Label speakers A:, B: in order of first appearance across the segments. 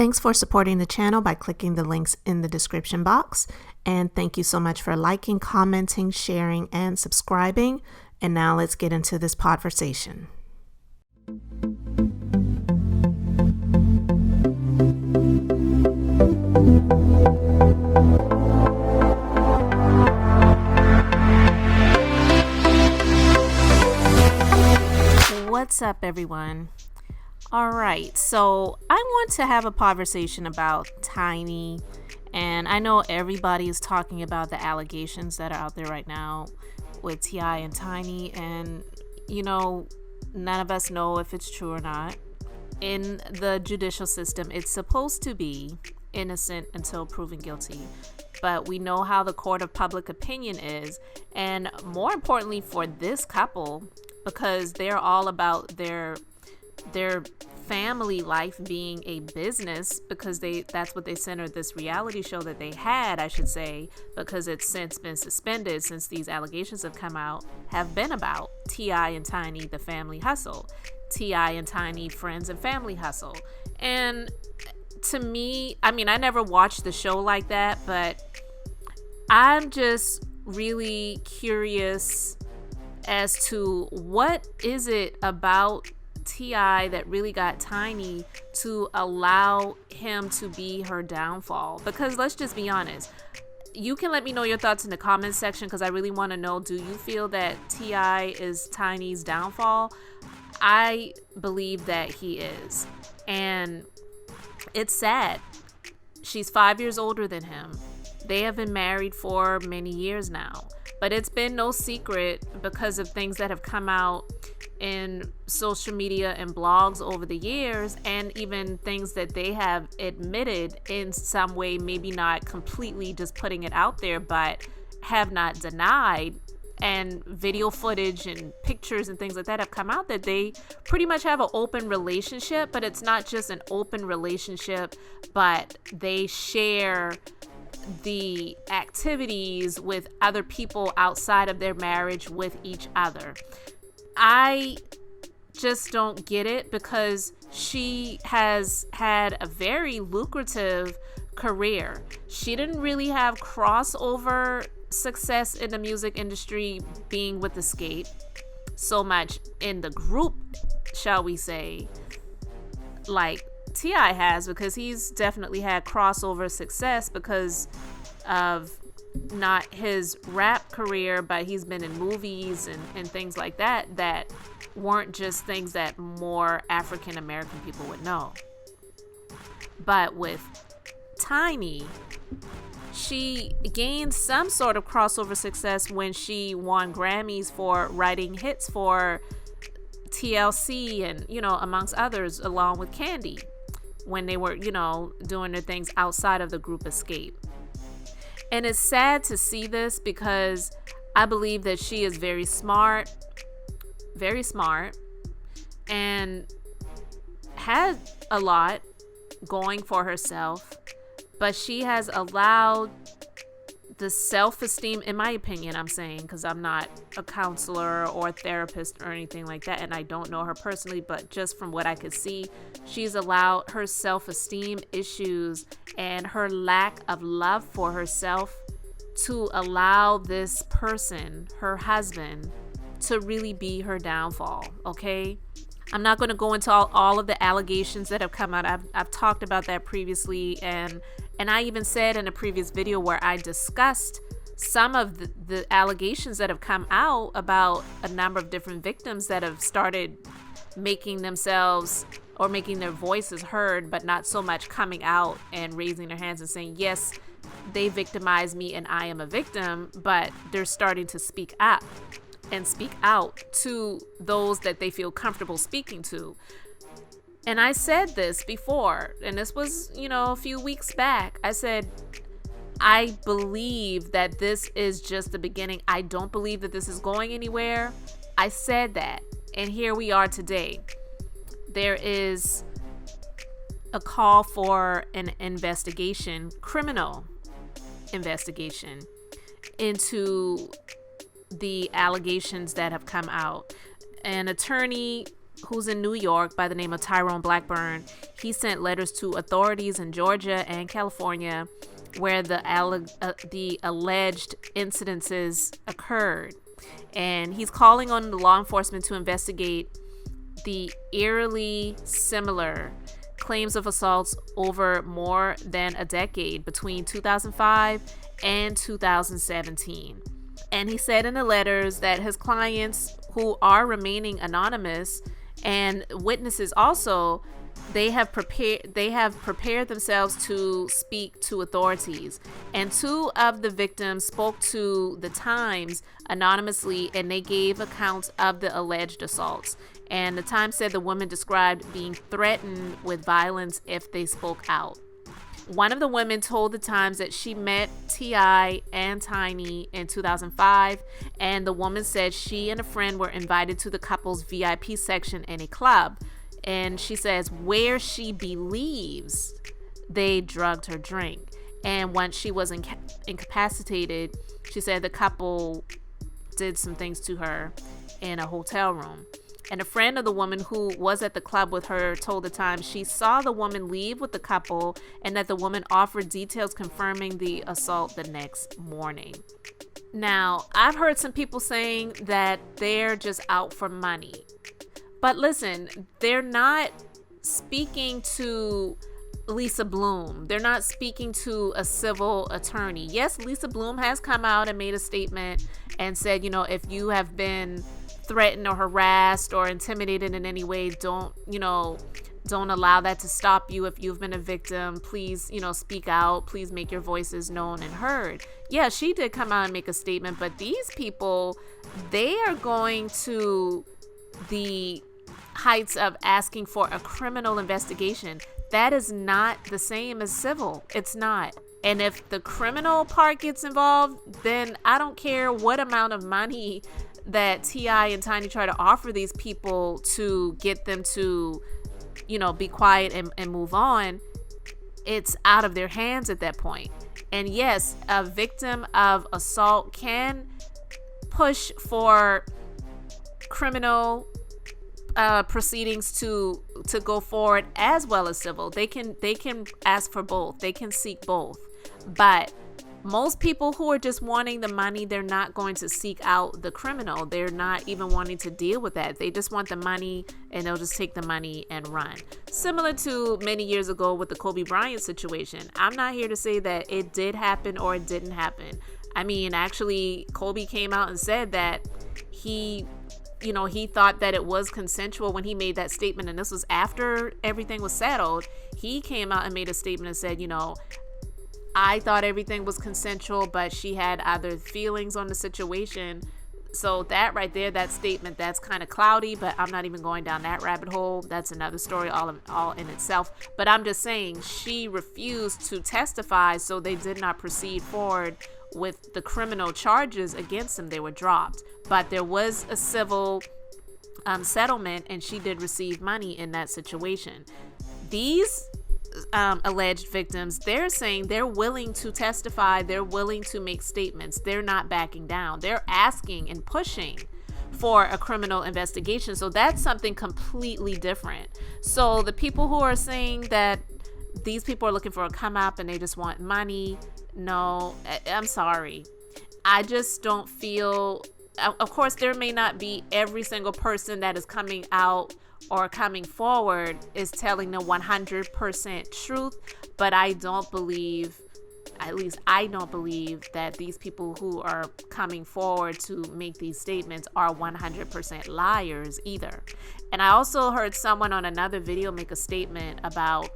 A: Thanks for supporting the channel by clicking the links in the description box. And thank you so much for liking, commenting, sharing, and subscribing. And now let's get into this podversation. What's up, everyone? All right, so I want to have a conversation about Tiny, and I know everybody is talking about the allegations that are out there right now with T.I. and Tiny, and you know, none of us know if it's true or not. In the judicial system, it's supposed to be innocent until proven guilty, but we know how the court of public opinion is, and more importantly for this couple, because they're all about their family life being a business, because that's what they centered this reality show that they had, I should say, because it's since been suspended since these allegations have come out, have been about T.I. and Tiny, the family hustle, T.I. and Tiny, friends and family hustle. And to me, I mean, I never watched the show like that, but I'm just really curious as to what is it about T.I. that really got Tiny to allow him to be her downfall. Because let's just be honest, you can let me know your thoughts in the comments section, because I really want to know, do you feel that T.I. is Tiny's downfall? I believe that he is, and it's sad. She's 5 years older than him. They have been married for many years now, but it's been no secret because of things that have come out in social media and blogs over the years, and even things that they have admitted in some way, maybe not completely just putting it out there, but have not denied, and video footage and pictures and things like that have come out that they pretty much have an open relationship. But it's not just an open relationship, but they share the activities with other people outside of their marriage with each other. I just don't get it, because she has had a very lucrative career. She didn't really have crossover success in the music industry being with Escape so much in the group, shall we say, like T.I. has, because he's definitely had crossover success because of not his rap career, but he's been in movies and things like that weren't just things that more African American people would know. But with Tiny, she gained some sort of crossover success when she won Grammys for writing hits for TLC and, you know, amongst others, along with Candy, when they were, you know, doing their things outside of the group Escape. And it's sad to see this, because I believe that she is very smart, and had a lot going for herself, but she has allowed the self-esteem, in my opinion, I'm saying, because I'm not a counselor or a therapist or anything like that, and I don't know her personally, but just from what I could see, she's allowed her self-esteem issues and her lack of love for herself to allow this person, her husband, to really be her downfall. Okay, I'm not going to go into all of the allegations that have come out. I've talked about that previously, and I even said in a previous video where I discussed some of the allegations that have come out about a number of different victims that have started making themselves or making their voices heard, but not so much coming out and raising their hands and saying, yes, they victimized me and I am a victim, but they're starting to speak up and speak out to those that they feel comfortable speaking to. And I said this before, and this was, you know, a few weeks back. I said, I believe that this is just the beginning. I don't believe that this is going anywhere. I said that, and here we are today. There is a call for an investigation, criminal investigation, into the allegations that have come out. An attorney who's in New York by the name of Tyrone Blackburn, he sent letters to authorities in Georgia and California where the alleged incidences occurred. And he's calling on the law enforcement to investigate the eerily similar claims of assaults over more than a decade between 2005 and 2017. And he said in the letters that his clients, who are remaining anonymous, and witnesses also, they have prepared themselves to speak to authorities. And 2 of the victims spoke to the Times anonymously, and they gave accounts of the alleged assaults. And the Times said the woman described being threatened with violence if they spoke out. One of the women told the Times that she met T.I. and Tiny in 2005, and the woman said she and a friend were invited to the couple's VIP section in a club. And she says where she believes they drugged her drink. And once she was incapacitated, she said the couple did some things to her in a hotel room. And a friend of the woman who was at the club with her told the Times she saw the woman leave with the couple and that the woman offered details confirming the assault the next morning. Now, I've heard some people saying that they're just out for money. But listen, they're not speaking to Lisa Bloom. They're not speaking to a civil attorney. Yes, Lisa Bloom has come out and made a statement and said, if you have been threatened or harassed or intimidated in any way, don't allow that to stop you. If you've been a victim, please, speak out. Please make your voices known and heard. Yeah, she did come out and make a statement, but these people, they are going to the heights of asking for a criminal investigation. That is not the same as civil. It's not. And if the criminal part gets involved, then I don't care what amount of money that T.I. and Tiny try to offer these people to get them to, be quiet and move on. It's out of their hands at that point. And yes, a victim of assault can push for criminal proceedings to go forward as well as civil. They can ask for both. They can seek both. But most people who are just wanting the money, they're not going to seek out the criminal. They're not even wanting to deal with that. They just want the money, and they'll just take the money and run. Similar to many years ago with the Kobe Bryant situation. I'm not here to say that it did happen or it didn't happen. I mean, actually, Kobe came out and said that he thought that it was consensual when he made that statement, and this was after everything was settled. He came out and made a statement and said, I thought everything was consensual, but she had other feelings on the situation. So that right there, that statement, that's kind of cloudy, but I'm not even going down that rabbit hole. That's another story all in itself. But I'm just saying she refused to testify, so they did not proceed forward with the criminal charges against them. They were dropped. But there was a civil settlement, and she did receive money in that situation. These alleged victims, they're saying they're willing to testify, they're willing to make statements, they're not backing down, they're asking and pushing for a criminal investigation. So that's something completely different. So the people who are saying that these people are looking for a come up and they just want money, no, I'm sorry. I just don't feel, of course, there may not be every single person that is coming out or coming forward is telling the 100% truth, but I don't believe, at least I don't believe, that these people who are coming forward to make these statements are 100% liars either. And I also heard someone on another video make a statement about,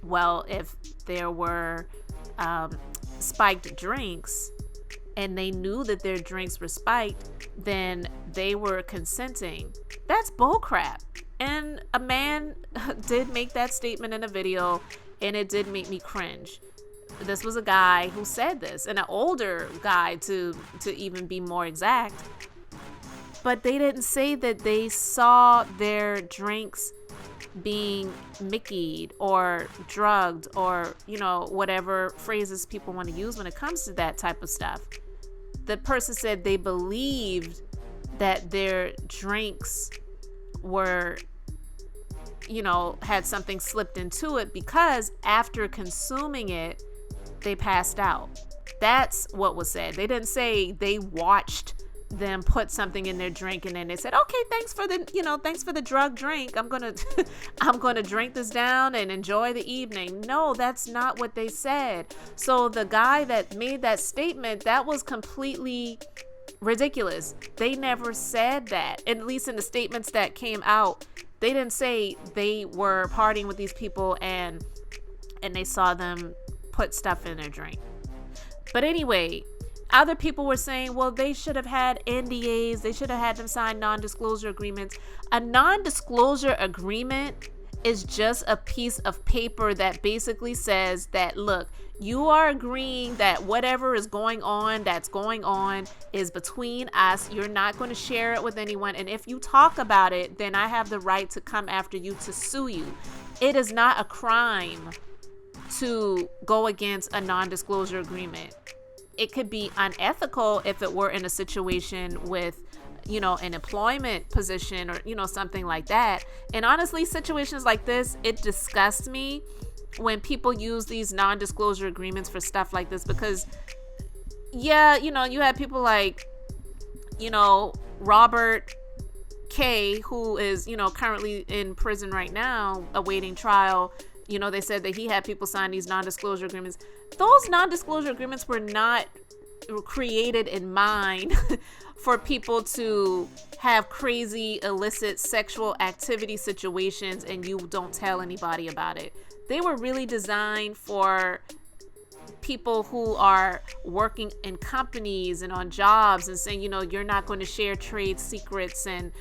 A: well, if there were spiked drinks and they knew that their drinks were spiked, then they were consenting. That's bullcrap. And a man did make that statement in a video, and it did make me cringe. This was a guy who said this, and an older guy to even be more exact. But they didn't say that they saw their drinks being mickeyed or drugged or, whatever phrases people want to use when it comes to that type of stuff. The person said they believed that their drinks were had something slipped into it, because after consuming it, they passed out. That's what was said. They didn't say they watched them put something in their drink and then they said, okay, thanks for the drug drink. I'm gonna drink this down and enjoy the evening. No, that's not what they said. So the guy that made that statement, that was completely ridiculous. They never said that. At least in the statements that came out, they didn't say they were partying with these people and they saw them put stuff in their drink. But anyway, other people were saying, well, they should have had NDAs. They should have had them sign non-disclosure agreements. A non-disclosure agreement is just a piece of paper that basically says that, look, you are agreeing that whatever is going on, that's going on, is between us. You're not going to share it with anyone. And if you talk about it, then I have the right to come after you, to sue you. It is not a crime to go against a non-disclosure agreement. It could be unethical if it were in a situation with, an employment position or, something like that. And honestly, situations like this, it disgusts me when people use these non-disclosure agreements for stuff like this, because you have people like, Robert K., who is, currently in prison right now awaiting trial. They said that he had people sign these non-disclosure agreements. Those non-disclosure agreements were not created in mind for people to have crazy illicit sexual activity situations and you don't tell anybody about it. They were really designed for people who are working in companies and on jobs and saying, you're not going to share trade secrets and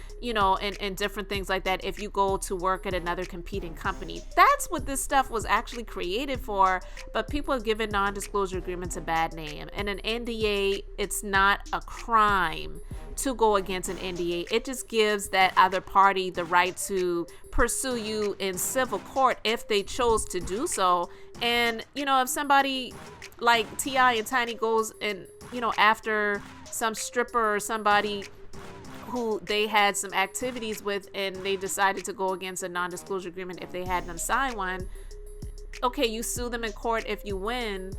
A: different things like that if you go to work at another competing company. That's what this stuff was actually created for. But people have given non-disclosure agreements a bad name. And an NDA, it's not a crime to go against an NDA. It just gives that other party the right to pursue you in civil court if they chose to do so. And if somebody like T.I. and Tiny goes and after some stripper or somebody who they had some activities with and they decided to go against a non-disclosure agreement, if they had them sign one, okay, you sue them in court. If you win,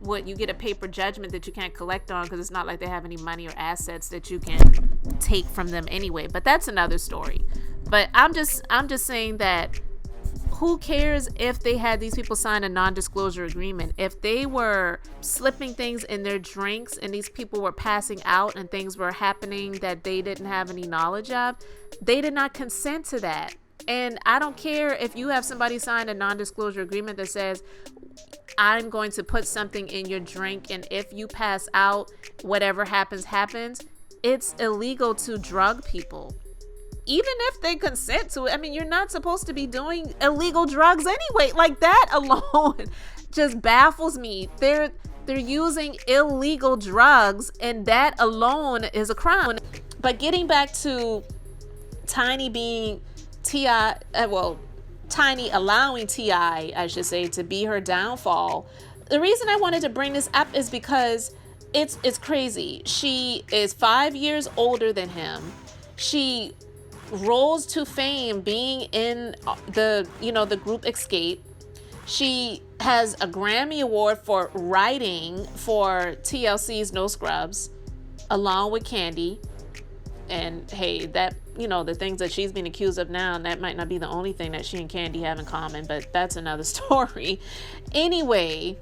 A: what, you get a paper judgment that you can't collect on, because it's not like they have any money or assets that you can take from them anyway. But that's another story. But I'm just saying that who cares if they had these people sign a non-disclosure agreement? If they were slipping things in their drinks and these people were passing out and things were happening that they didn't have any knowledge of, they did not consent to that. And I don't care if you have somebody sign a non-disclosure agreement that says, I'm going to put something in your drink, and if you pass out, whatever happens. It's illegal to drug people. Even if they consent to it. I mean, you're not supposed to be doing illegal drugs anyway. Like, that alone just baffles me. They're using illegal drugs, and that alone is a crime. But getting back to Tiny being T.I., Tiny allowing T.I., I should say, to be her downfall. The reason I wanted to bring this up is because it's crazy. She is 5 years older than him. She rose to fame being in the group Escape. She has a Grammy Award for writing for TLC's No Scrubs, along with Candy. And hey, that, the things that she's been accused of now, and that might not be the only thing that she and Candy have in common, but that's another story. Anyway,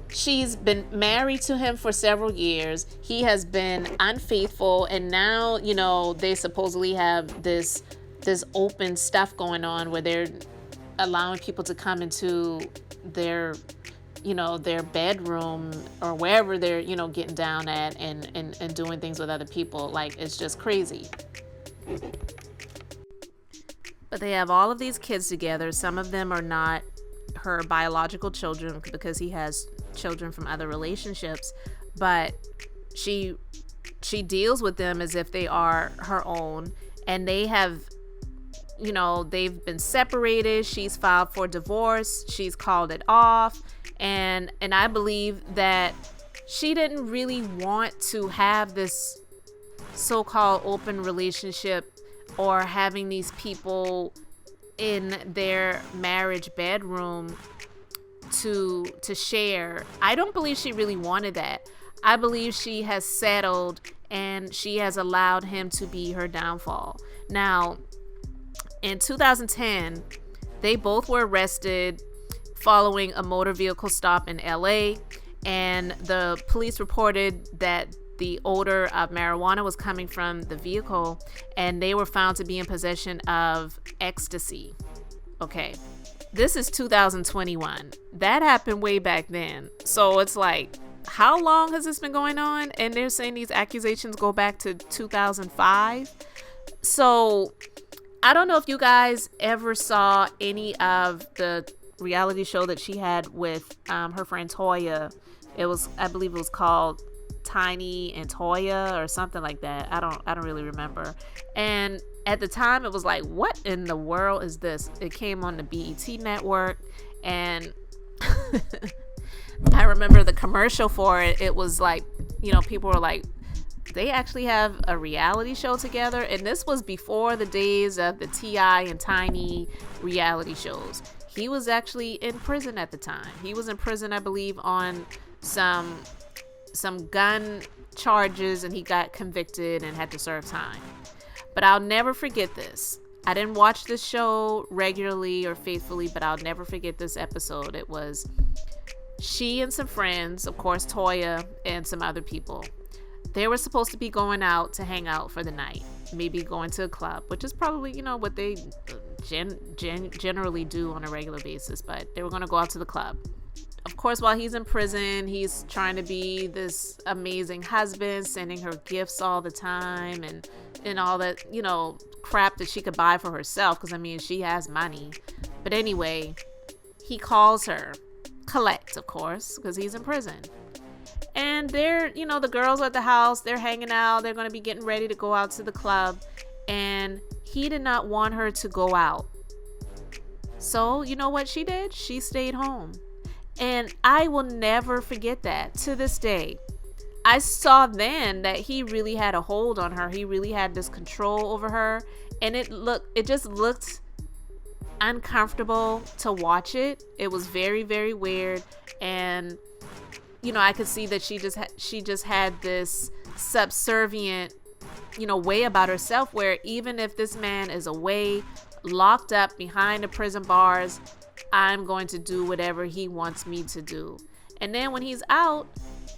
A: she's been married to him for several years. He has been unfaithful, and now, they supposedly have this open stuff going on where they're allowing people to come into their bedroom or wherever they're, getting down at and doing things with other people. Like, it's just crazy. But they have all of these kids together. Some of them are not her biological children because he has children from other relationships, but she deals with them as if they are her own, and they have, they've been separated. She's filed for divorce. She's called it off. And I believe that she didn't really want to have this so-called open relationship or having these people in their marriage bedroom to share. I don't believe she really wanted that. I believe she has settled and she has allowed him to be her downfall. Now, in 2010, they both were arrested following a motor vehicle stop in LA, and the police reported that the odor of marijuana was coming from the vehicle, and they were found to be in possession of ecstasy. Okay, this is 2021. That happened way back then. So it's like, how long has this been going on? And they're saying these accusations go back to 2005. So I don't know if you guys ever saw any of the reality show that she had with her friend Toya. I believe it was called Tiny and Toya or something like that. I don't really remember. And at the time it was like, what in the world is this? It came on the BET network, and I remember the commercial for it. It was like, people were like, they actually have a reality show together. And this was before the days of the T.I. and Tiny reality shows. He was actually in prison at the time. He was in prison, I believe, on some gun charges, and he got convicted and had to serve time. But I'll never forget this. I didn't watch this show regularly or faithfully, but I'll never forget this episode. It was she and some friends, of course, Toya and some other people. They were supposed to be going out to hang out for the night, maybe going to a club, which is probably, what they generally do on a regular basis, but they were going to go out to the club. Of course, while he's in prison, he's trying to be this amazing husband, sending her gifts all the time and all that, crap that she could buy for herself, because, she has money. But anyway, he calls her, collect, of course, because he's in prison. And they're, the girls are at the house, they're hanging out, they're going to be getting ready to go out to the club. And he did not want her to go out. So, you know what she did? She stayed home. And I will never forget that to this day. I saw then that he really had a hold on her. He really had this control over her. And it just looked uncomfortable to watch it. It was very, very weird. And, I could see that she just had this subservient, way about herself, where even if this man is away, locked up behind the prison bars, I'm going to do whatever he wants me to do. And then when he's out,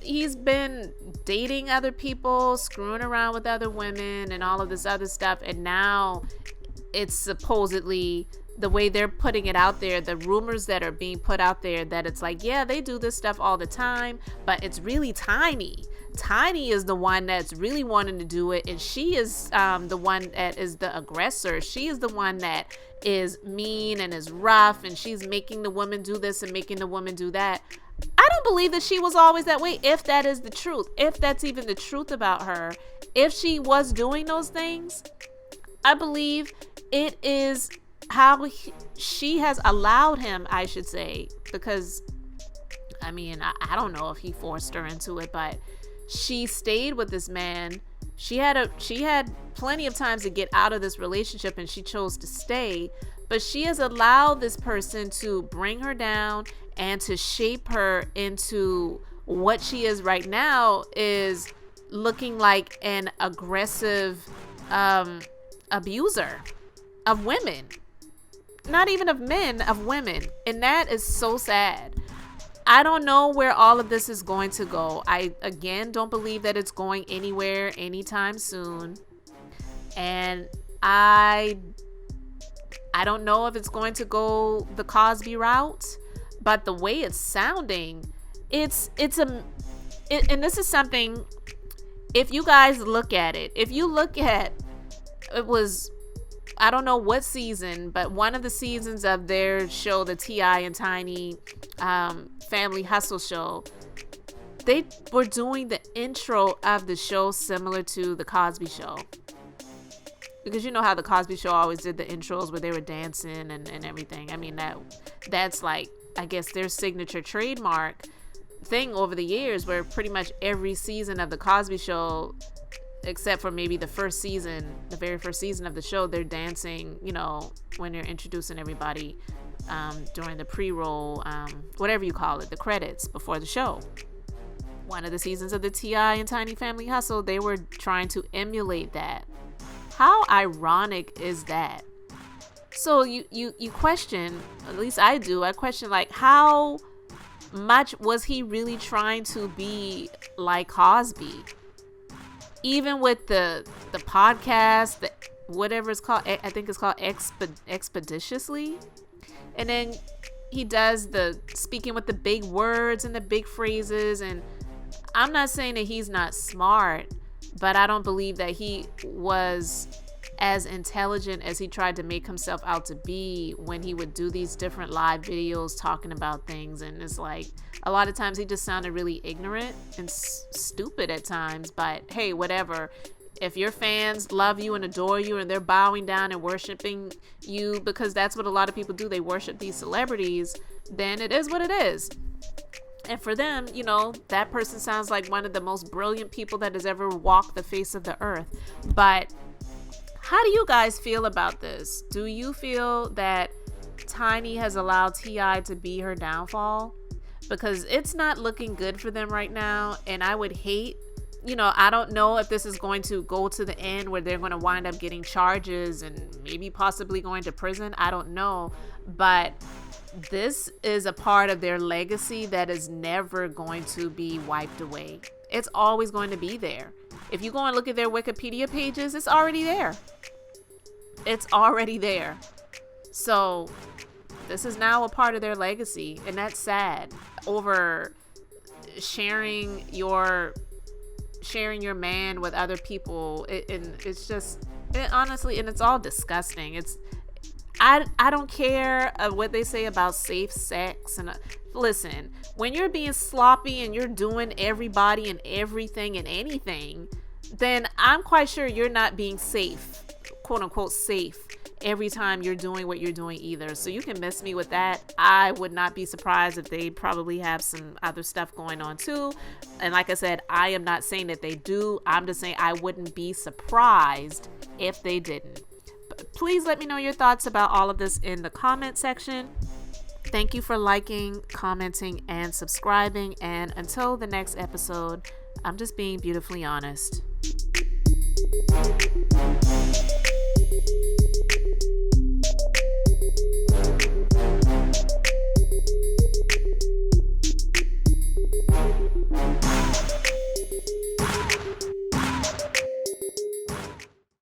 A: he's been dating other people, screwing around with other women and all of this other stuff. And now it's supposedly, the way they're putting it out there, the rumors that are being put out there, that it's like, yeah, they do this stuff all the time, but it's really Tiny. Tiny is the one that's really wanting to do it, and she is the one that is the aggressor. She is the one that is mean and is rough, and she's making the woman do this and making the woman do that. I don't believe that she was always that way, if that is the truth, if that's even the truth about her. If she was doing those things, I believe it is how she has allowed him, I should say, because I don't know if he forced her into it, but she stayed with this man. She had plenty of times to get out of this relationship, and she chose to stay, but she has allowed this person to bring her down and to shape her into what she is right now, is looking like an aggressive abuser of women. Not even of men, of women. And that is so sad. I don't know where all of this is going to go. I, again, don't believe that it's going anywhere anytime soon. And I don't know if it's going to go the Cosby route, but the way it's sounding, and this is something, if you guys look at it, it was, I don't know what season, but one of the seasons of their show, the T.I. and Tiny Family Hustle show, they were doing the intro of the show similar to the Cosby Show. Because you know how the Cosby Show always did the intros where they were dancing and everything. That's like, I guess, their signature trademark thing over the years, where pretty much every season of the Cosby Show, except for maybe the very first season of the show, they're dancing, when you're introducing everybody during the pre-roll, whatever you call it, the credits before the show. One of the seasons of the T.I. and Tiny Family Hustle, they were trying to emulate that. How ironic is that? So you question, at least I do, I question, like, how much was he really trying to be like Cosby? Even with the podcast, whatever it's called, I think it's called Expeditiously. And then he does the speaking with the big words and the big phrases. And I'm not saying that he's not smart, but I don't believe that he was as intelligent as he tried to make himself out to be when he would do these different live videos talking about things. And it's like, a lot of times he just sounded really ignorant and stupid at times. But hey, whatever. If your fans love you and adore you and they're bowing down and worshiping you, because that's what a lot of people do, they worship these celebrities, then it is what it is. And for them, that person sounds like one of the most brilliant people that has ever walked the face of the earth. But how do you guys feel about this? Do you feel that Tiny has allowed T.I. to be her downfall? Because it's not looking good for them right now. And I would hate, I don't know if this is going to go to the end where they're going to wind up getting charges and maybe possibly going to prison. I don't know. But this is a part of their legacy that is never going to be wiped away. It's always going to be there. If you go and look at their Wikipedia pages, it's already there. It's already there. So this is now a part of their legacy, and that's sad. Over sharing your man with other people, and it's just, honestly, and it's all disgusting. I don't care what they say about safe sex. And listen, when you're being sloppy and you're doing everybody and everything and anything, then I'm quite sure you're not being safe, quote unquote safe, every time you're doing what you're doing either. So you can miss me with that. I would not be surprised if they probably have some other stuff going on too. And like I said, I am not saying that they do. I'm just saying I wouldn't be surprised if they didn't. But please let me know your thoughts about all of this in the comment section. Thank you for liking, commenting, and subscribing. And until the next episode, I'm just being beautifully honest.